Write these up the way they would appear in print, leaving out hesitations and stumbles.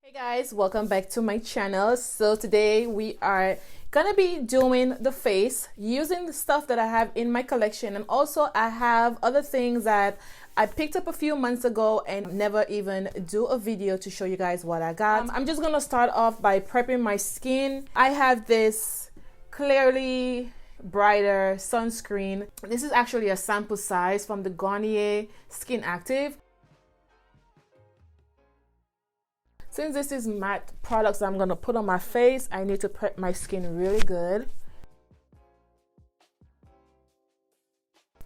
Hey guys, welcome back to my channel. So today we are gonna be doing the face using the stuff that I have in my collection, and also I have other things that I picked up a few months ago and never even do a video to show you guys what I got. I'm just gonna start off by prepping my skin. I have this Clearly Brighter sunscreen. This is actually a sample size from the Garnier Skin Active. Since this is matte products that I'm gonna put on my face, I need to prep my skin really good.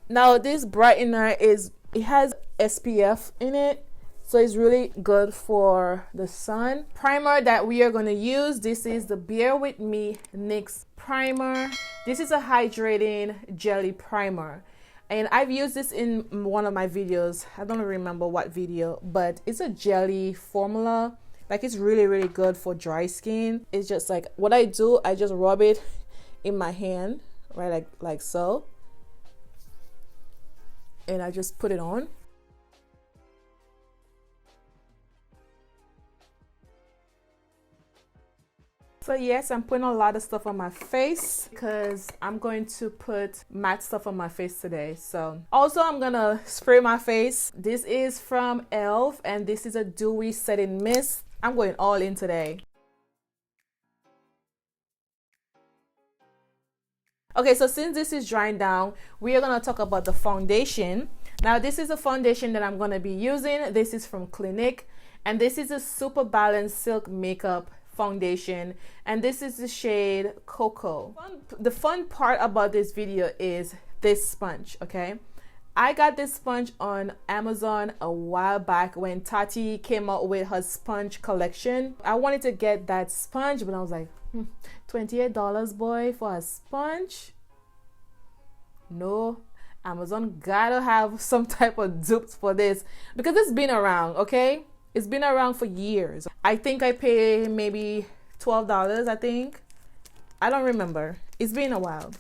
Now this brightener it has SPF in it, so it's really good for the sun. Primer that we are gonna use, this is the Bear With Me NYX primer. This is a hydrating jelly primer. And I've used this in one of my videos. I don't remember what video, but it's a jelly formula. Like, it's really good for dry skin. It's just like what I do, I just rub it in my hand, right, like so, and I just put it on. So yes, I'm putting a lot of stuff on my face because I'm going to put matte stuff on my face today. So also I'm gonna spray my face. This is from e.l.f. and this is a dewy setting mist. I'm going all in today. Okay, so since this is drying down, we are gonna talk about the foundation. Now this is a foundation that I'm gonna be using. This is from CLINIQUE, and this is a Superbalanced Silk Makeup foundation, and this is the shade Cocoa. The fun part about this video is this sponge. Okay, I got this sponge on Amazon a while back when Tati came out with her sponge collection. I wanted to get that sponge, but I was like, $28 boy for a sponge? No, Amazon gotta have some type of dupes for this because it's been around, okay? It's been around for years. I think I paid maybe $12, I think. I don't remember. It's been a while.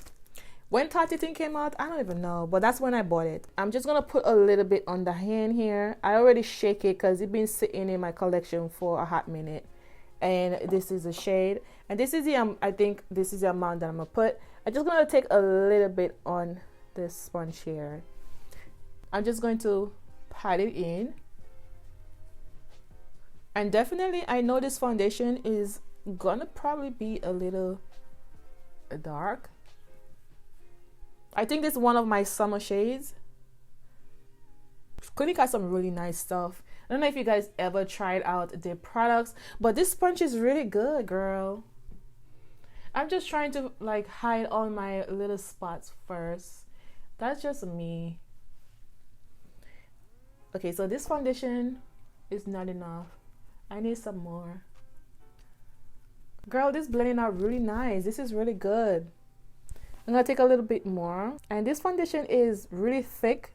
When Tati thing came out, I don't even know, but that's when I bought it. I'm just gonna put a little bit on the hand here. I already shake it because it's been sitting in my collection for a hot minute. And this is a shade, and this is the I think this is the amount that I'm gonna put. I'm just gonna take a little bit on this sponge here. I'm just going to pat it in. And definitely, I know this foundation is gonna probably be a little dark. I think this is one of my summer shades. CLINIQUE has some really nice stuff. I don't know if you guys ever tried out their products, but this sponge is really good, girl. I'm just trying to like hide all my little spots first. That's just me. Okay, so this foundation is not enough. I need some more. Girl, this blending out really nice. This is really good. I'm gonna take a little bit more, and this foundation is really thick,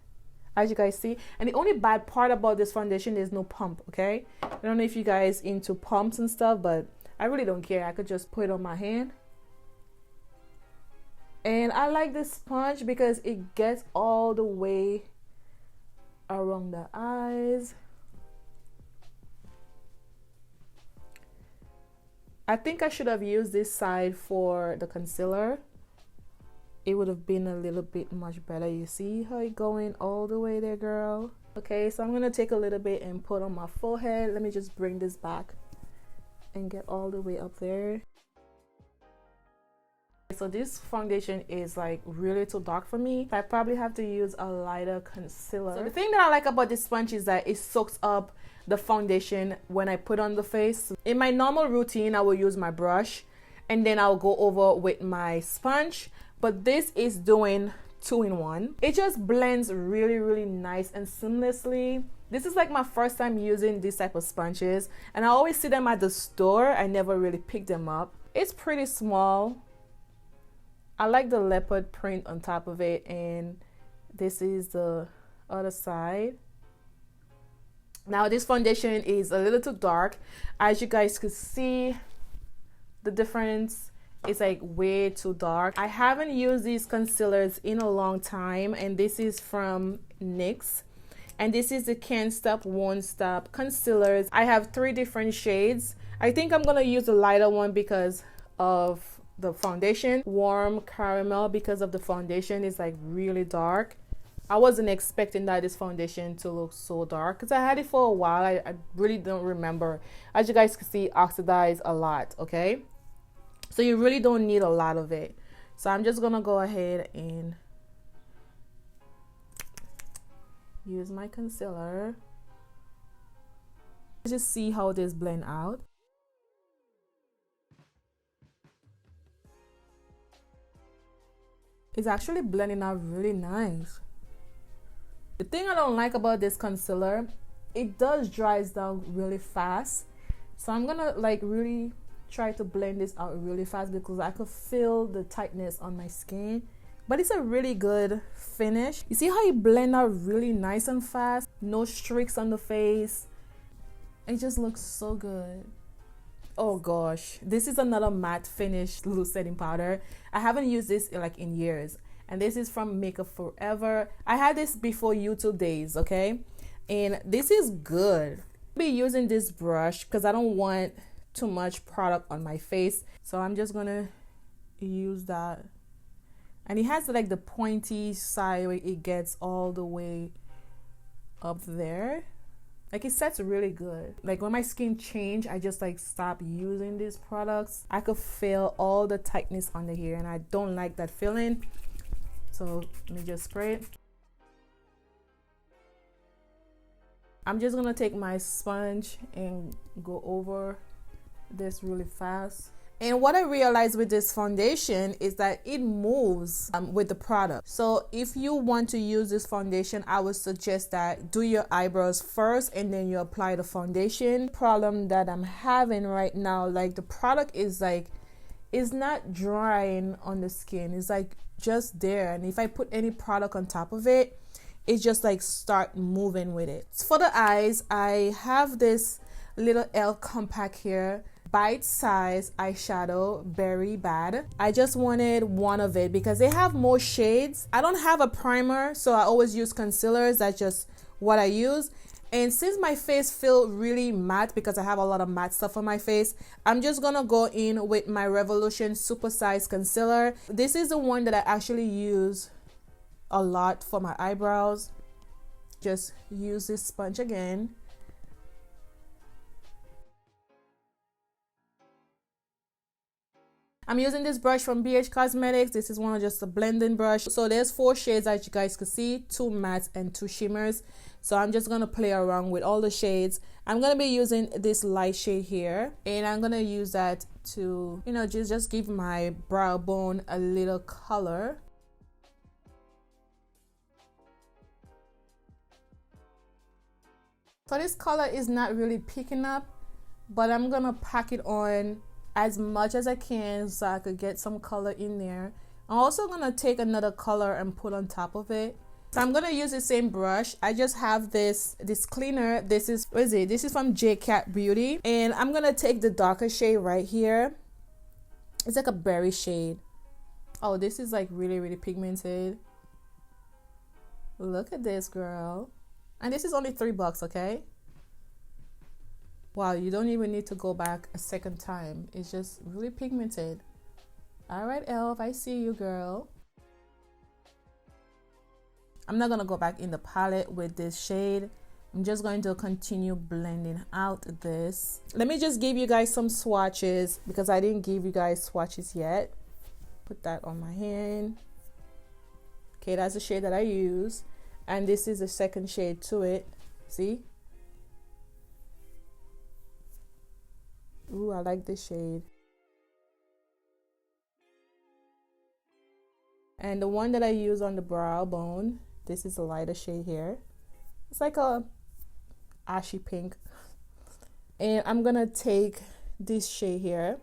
as you guys see. And the only bad part about this foundation is no pump. Okay, I don't know if you guys into pumps and stuff, but I really don't care. I could just put it on my hand. And I like this sponge because it gets all the way around the eyes. I think I should have used this side for the concealer. It would have been a little bit much better. You see how it going all the way there, girl? Okay, so I'm gonna take a little bit and put on my forehead. Let me just bring this back and get all the way up there. So this foundation is like really too dark for me. I probably have to use a lighter concealer. So the thing that I like about this sponge is that it soaks up the foundation when I put on the face. In my normal routine, I will use my brush and then I'll go over with my sponge. But this is doing 2-in-1. It just blends really nice and seamlessly. This is like my first time using this type of sponges, and I always see them at the store. I never really pick them up. It's pretty small. I like the leopard print on top of it, and this is the other side. Now this foundation is a little too dark. As you guys could see, the difference is like way too dark. I haven't used these concealers in a long time, and this is from NYX. And this is the Can't Stop Won't Stop concealers. I have 3 different shades. I think I'm gonna use the lighter one because of the foundation. Warm caramel because of the foundation is like really dark. I wasn't expecting that this foundation to look so dark because I had it for a while. I really don't remember. As you guys can see, oxidize a lot, okay? So you really don't need a lot of it. So I'm just gonna go ahead and use my concealer. Just see how this blend out. It's actually blending out really nice. The thing I don't like about this concealer, it does dries down really fast. So I'm gonna like really try to blend this out really fast because I could feel the tightness on my skin. But it's a really good finish. You see how you blend out really nice and fast? No streaks on the face. It just looks so good. Oh gosh, this is another matte finish loose setting powder. I haven't used this like in years. And this is from Makeup Forever. I had this before YouTube days, okay? And this is good. I'll be using this brush because I don't want too much product on my face. So I'm just gonna use that. And it has like the pointy side where it gets all the way up there. Like it sets really good. Like when my skin changed, I just like stopped using these products. I could feel all the tightness under here and I don't like that feeling. So let me just spray it. I'm just gonna take my sponge and go over this really fast. And what I realized with this foundation is that it moves with the product. So if you want to use this foundation, I would suggest that do your eyebrows first and then you apply the foundation. Problem that I'm having right now, like the product is like, it's not drying on the skin. It's like just there. And if I put any product on top of it, it just like start moving with it. For the eyes, I have this little e.l.f. compact here. Bite size eyeshadow, Berry Bad. I just wanted one of it because they have more shades. I don't have a primer, so I always use concealers. That's just what I use. And since my face feels really matte because I have a lot of matte stuff on my face, I'm just gonna go in with my Revolution Super Size Concealer. This is the one that I actually use a lot for my eyebrows. Just use this sponge again. I'm using this brush from BH Cosmetics. This is one of just a blending brush. So there's 4 shades as you guys can see, 2 mattes and 2 shimmers. So I'm just gonna play around with all the shades. I'm gonna be using this light shade here, and I'm gonna use that to, you know, just give my brow bone a little color. So this color is not really picking up, but I'm gonna pack it on as much as I can so I could get some color in there. I'm also gonna take another color and put on top of it. So I'm gonna use the same brush. I just have this cleaner. This is, what is it? This is from J-Cat Beauty. And I'm gonna take the darker shade right here. It's like a berry shade. Oh, this is like really, really pigmented. Look at this, girl. And this is only $3, okay? Wow, you don't even need to go back a second time. It's just really pigmented. All right, e.l.f., I see you, girl. I'm not gonna go back in the palette with this shade. I'm just going to continue blending out this. Let me just give you guys some swatches because I didn't give you guys swatches yet. Put that on my hand. Okay, that's the shade that I use. And this is the second shade to it. See? Ooh, I like this shade. And the one that I use on the brow bone, this is a lighter shade here. It's like a ashy pink. And I'm gonna take this shade here.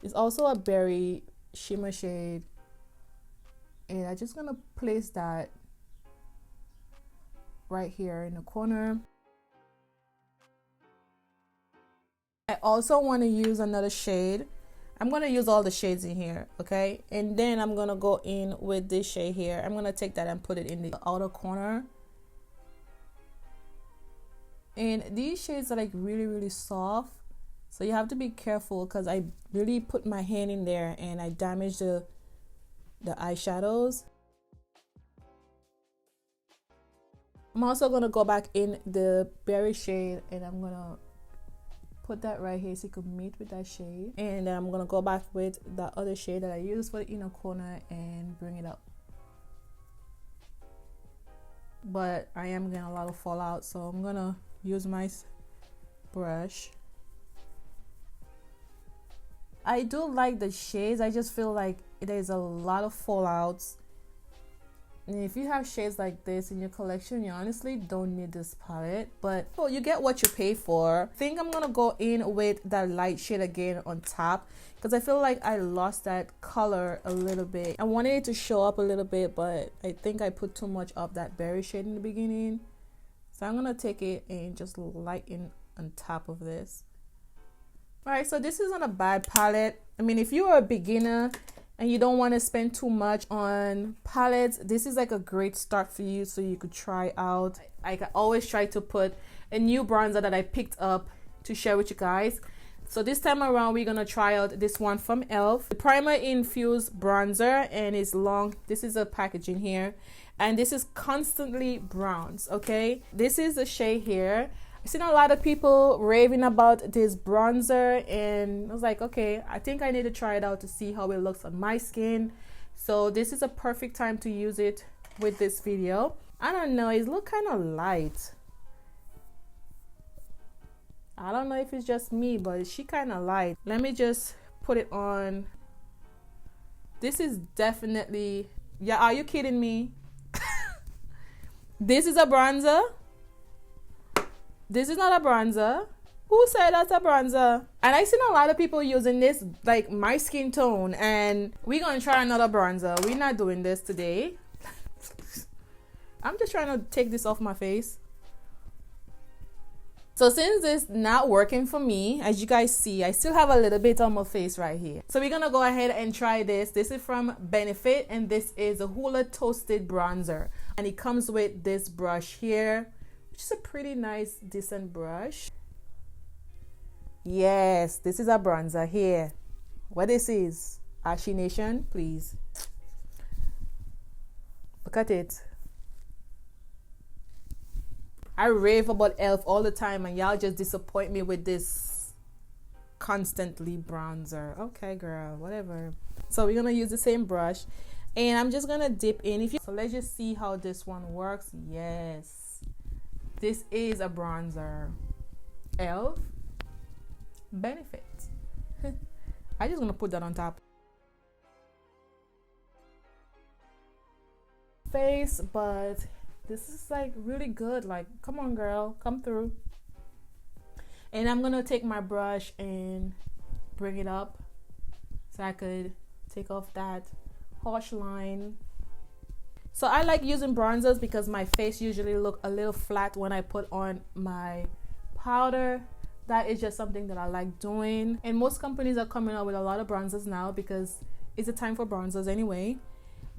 It's also a berry shimmer shade. And I'm just gonna place that right here in the corner. I also want to use another shade. I'm going to use all the shades in here, okay? And then I'm going to go in with this shade here. I'm going to take that and put it in the outer corner. And these shades are like really soft, so you have to be careful because I really put my hand in there and I damaged the eyeshadows. I'm also gonna go back in the berry shade and I'm gonna put that right here so you can meet with that shade, and then I'm gonna go back with that other shade that I used for the inner corner and bring it up. But I am getting a lot of fallout, so I'm gonna use my brush. I do like the shades, I just feel like there's a lot of fallouts. And if you have shades like this in your collection, you honestly don't need this palette, but well, you get what you pay for. I think I'm gonna go in with that light shade again on top because I feel like I lost that color a little bit. I wanted it to show up a little bit, but I think I put too much of that berry shade in the beginning. So I'm gonna take it and just lighten on top of this. Alright, so this isn't a bad palette. I mean, if you are a beginner and you don't want to spend too much on palettes, this is like a great start for you, so you could try out. I always try to put a new bronzer that I picked up to share with you guys. So this time around, we're gonna try out this one from e.l.f, the Primer-Infused Bronzer, and it's long. This is a packaging here, and this is Constantly Browns. Okay, this is the shade here. I've seen a lot of people raving about this bronzer, and I was like, okay, I think I need to try it out to see how it looks on my skin. So this is a perfect time to use it with this video. I don't know, it looks kind of light. I don't know if it's just me, but she kind of light. Let me just put it on. This is definitely, yeah, are you kidding me? This is a bronzer? This is not a bronzer. Who said that's a bronzer? And I've seen a lot of people using this like my skin tone, and we're gonna try another bronzer. We're not doing this today. I'm just trying to take this off my face. So since this not working for me, as you guys see, I still have a little bit on my face right here. So we're gonna go ahead and try this. This is from Benefit, and this is a Hoola Toasted Bronzer. And it comes with this brush here, which is a pretty nice, decent brush. Yes, this is a bronzer here. What this is? Ashy Nation, please. Look at it. I rave about e.l.f. all the time, and y'all just disappoint me with this Constantly Bronzer. Okay, girl, whatever. So we're gonna use the same brush, and I'm just gonna dip in. So let's just see how this one works. Yes, this is a bronzer. e.l.f. Benefit. I'm just gonna put that on top. Face, but this is like really good. Like, come on, girl, come through. And I'm gonna take my brush and bring it up so I could take off that harsh line. So I like using bronzers because my face usually look a little flat when I put on my powder. That is just something that I like doing, and most companies are coming out with a lot of bronzers now because it's a time for bronzers anyway.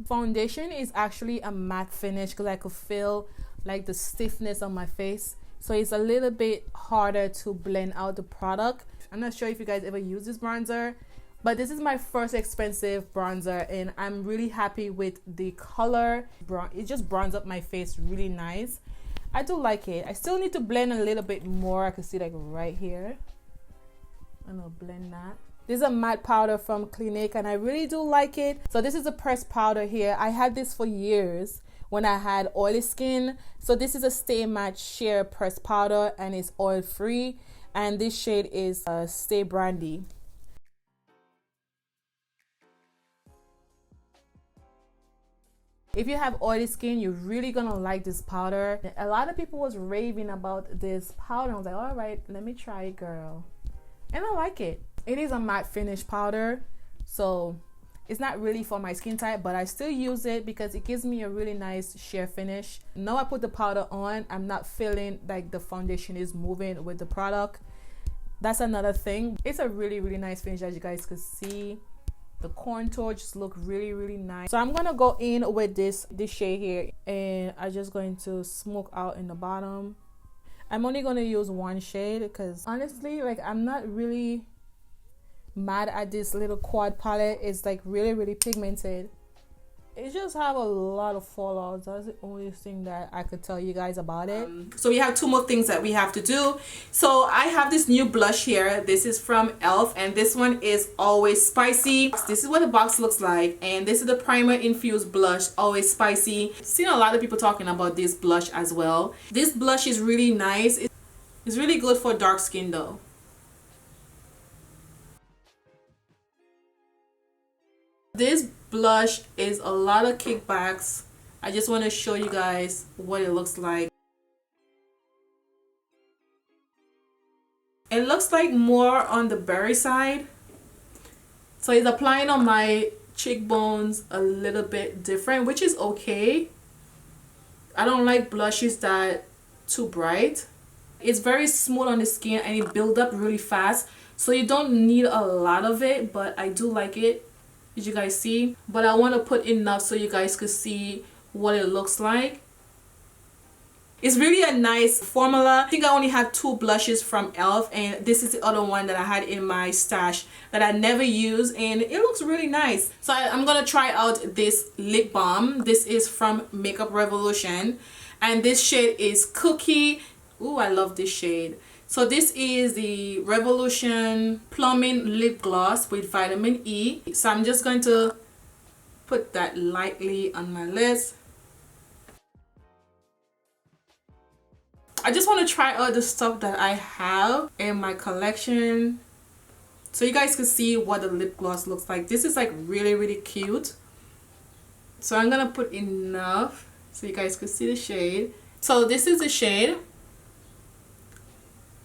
Foundation is actually a matte finish because I could feel like the stiffness on my face, so it's a little bit harder to blend out the product. I'm not sure if you guys ever use this bronzer, but this is my first expensive bronzer, and I'm really happy with the color. It just bronzes up my face really nice. I do like it. I still need to blend a little bit more. I can see like right here. I'm gonna blend that. This is a matte powder from CLINIQUE, and I really do like it. So this is a pressed powder here. I had this for years when I had oily skin. So this is a Stay Matte Sheer pressed powder, and it's oil free. And this shade is Stay Brandy. If you have oily skin, you're really gonna like this powder. A lot of people was raving about this powder. I was like, all right, let me try it, girl. And I like it. It is a matte finish powder, so it's not really for my skin type, but I still use it because it gives me a really nice sheer finish. Now I put the powder on, I'm not feeling like the foundation is moving with the product. That's another thing. It's a really nice finish, as you guys can see. The contour just look really nice. So I'm gonna go in with this shade here, and I'm just going to smoke out in the bottom. I'm only gonna use one shade because honestly, like, I'm not really mad at this little quad palette. It's like really pigmented. It just have a lot of fallouts. That's the only thing that I could tell you guys about it. So we have two more things that we have to do. So I have this new blush here. This is from e.l.f. and this one is Always Spicy. This is what the box looks like, and this is the Primer-Infused Blush, Always Spicy. I've seen a lot of people talking about this blush as well. This blush is really nice. It's really good for dark skin though. This blush is a lot of kickbacks. I just want to show you guys what it looks like. It looks like more on the berry side. So it's applying on my cheekbones a little bit different, which is okay. I don't like blushes that too bright. It's very smooth on the skin and it builds up really fast. So you don't need a lot of it, but I do like it. Did you guys see? But I want to put enough so you guys could see what it looks like. It's really a nice formula. I think I only have two blushes from e.l.f. and this is the other one that I had in my stash that I never use, and it looks really nice. So I'm gonna try out this lip balm. This is from Makeup Revolution and this shade is Cookie. Ooh, I love this shade. So this is the Revolution Plumbing Lip Gloss with vitamin E. So I'm just going to put that lightly on my lips. I just want to try out the stuff that I have in my collection so you guys can see what the lip gloss looks like. This is like really cute. So I'm going to put enough so you guys can see the shade. So this is the shade.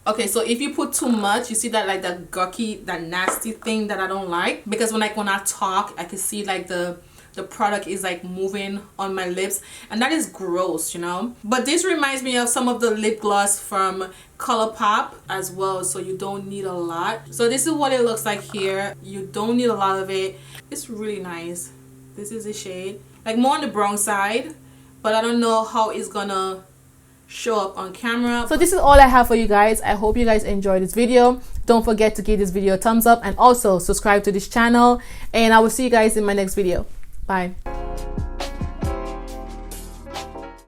Okay, so if you put too much, you see that like that gurky, that nasty thing that I don't like, because when I talk, I can see like the product is like moving on my lips, and that is gross, you know. But this reminds me of some of the lip gloss from ColourPop as well, so you don't need a lot. So this is what it looks like here. You don't need a lot of it. It's really nice. This is the shade, like more on the brown side, but I don't know how it's gonna show up on camera. So this is all I have for you guys. I hope you guys enjoyed this video. Don't forget to give this video a thumbs up and also subscribe to this channel, and I will see you guys in my next video. Bye.